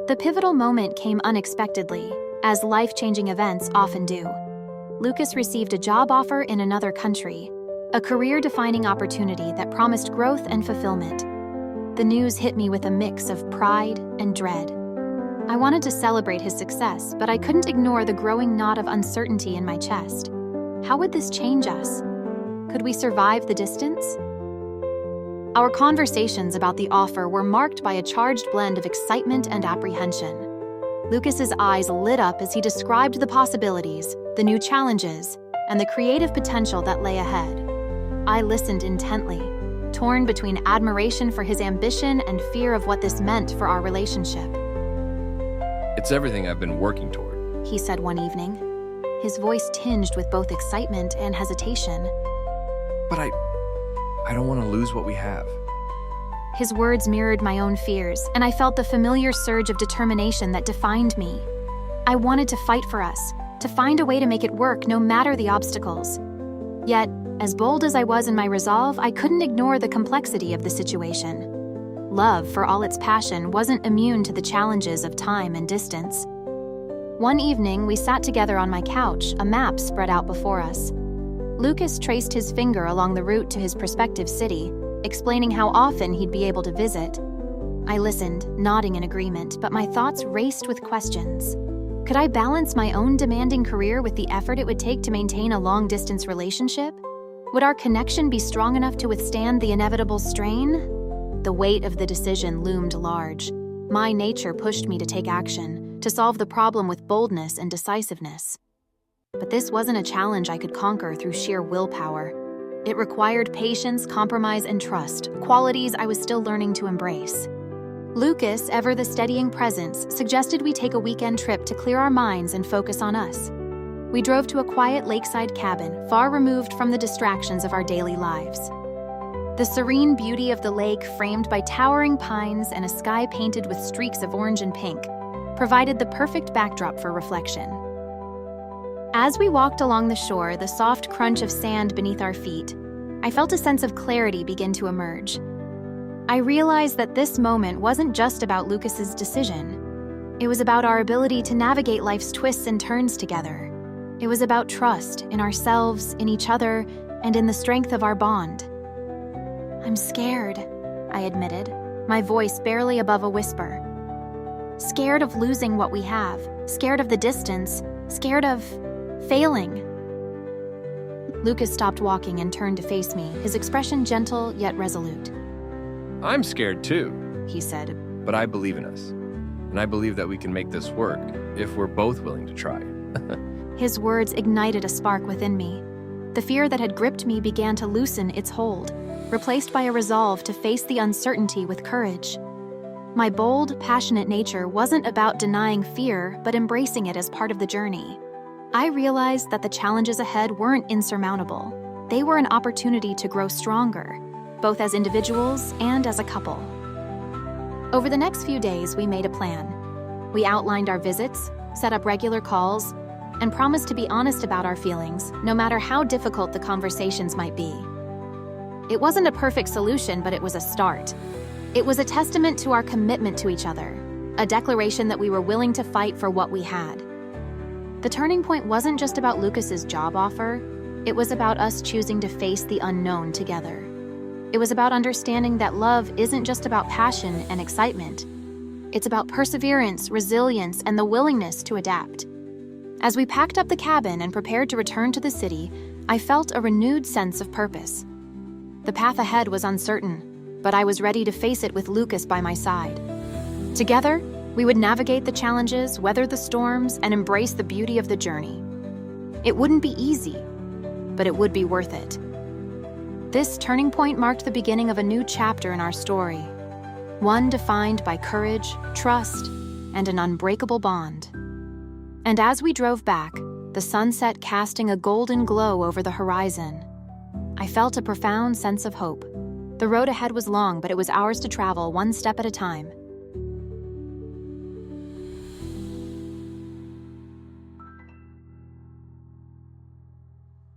The pivotal moment came unexpectedly, as life-changing events often do. Lucas received a job offer in another country, a career-defining opportunity that promised growth and fulfillment. The news hit me with a mix of pride and dread. I wanted to celebrate his success, but I couldn't ignore the growing knot of uncertainty in my chest. How would this change us? Could we survive the distance? Our conversations about the offer were marked by a charged blend of excitement and apprehension. Lucas's eyes lit up as he described the possibilities, the new challenges, and the creative potential that lay ahead. I listened intently, torn between admiration for his ambition and fear of what this meant for our relationship. It's everything I've been working toward, he said one evening, his voice tinged with both excitement and hesitation. But I don't want to lose what we have. His words mirrored my own fears, and I felt the familiar surge of determination that defined me. I wanted to fight for us, to find a way to make it work no matter the obstacles. Yet, as bold as I was in my resolve, I couldn't ignore the complexity of the situation. Love, for all its passion, wasn't immune to the challenges of time and distance. One evening, we sat together on my couch, a map spread out before us. Lucas traced his finger along the route to his prospective city, explaining how often he'd be able to visit. I listened, nodding in agreement, but my thoughts raced with questions. Could I balance my own demanding career with the effort it would take to maintain a long-distance relationship? Would our connection be strong enough to withstand the inevitable strain? The weight of the decision loomed large. My nature pushed me to take action, to solve the problem with boldness and decisiveness. But this wasn't a challenge I could conquer through sheer willpower. It required patience, compromise, and trust, qualities I was still learning to embrace. Lucas, ever the steadying presence, suggested we take a weekend trip to clear our minds and focus on us. We drove to a quiet lakeside cabin, far removed from the distractions of our daily lives. The serene beauty of the lake, framed by towering pines and a sky painted with streaks of orange and pink, provided the perfect backdrop for reflection. As we walked along the shore, the soft crunch of sand beneath our feet, I felt a sense of clarity begin to emerge. I realized that this moment wasn't just about Lucas's decision. It was about our ability to navigate life's twists and turns together. It was about trust in ourselves, in each other, and in the strength of our bond. "I'm scared," I admitted, my voice barely above a whisper. Scared of losing what we have, scared of the distance, scared of failing. Lucas stopped walking and turned to face me, his expression gentle yet resolute. I'm scared too, he said. But I believe in us. And I believe that we can make this work if we're both willing to try. His words ignited a spark within me. The fear that had gripped me began to loosen its hold, replaced by a resolve to face the uncertainty with courage. My bold, passionate nature wasn't about denying fear, but embracing it as part of the journey. I realized that the challenges ahead weren't insurmountable. They were an opportunity to grow stronger, both as individuals and as a couple. Over the next few days, we made a plan. We outlined our visits, set up regular calls, and promised to be honest about our feelings, no matter how difficult the conversations might be. It wasn't a perfect solution, but it was a start. It was a testament to our commitment to each other, a declaration that we were willing to fight for what we had. The turning point wasn't just about Lucas's job offer, it was about us choosing to face the unknown together. It was about understanding that love isn't just about passion and excitement. It's about perseverance, resilience, and the willingness to adapt. As we packed up the cabin and prepared to return to the city, I felt a renewed sense of purpose. The path ahead was uncertain, but I was ready to face it with Lucas by my side. Together, we would navigate the challenges, weather the storms, and embrace the beauty of the journey. It wouldn't be easy, but it would be worth it. This turning point marked the beginning of a new chapter in our story, one defined by courage, trust, and an unbreakable bond. And as we drove back, the sunset casting a golden glow over the horizon, I felt a profound sense of hope. The road ahead was long, but it was ours to travel one step at a time.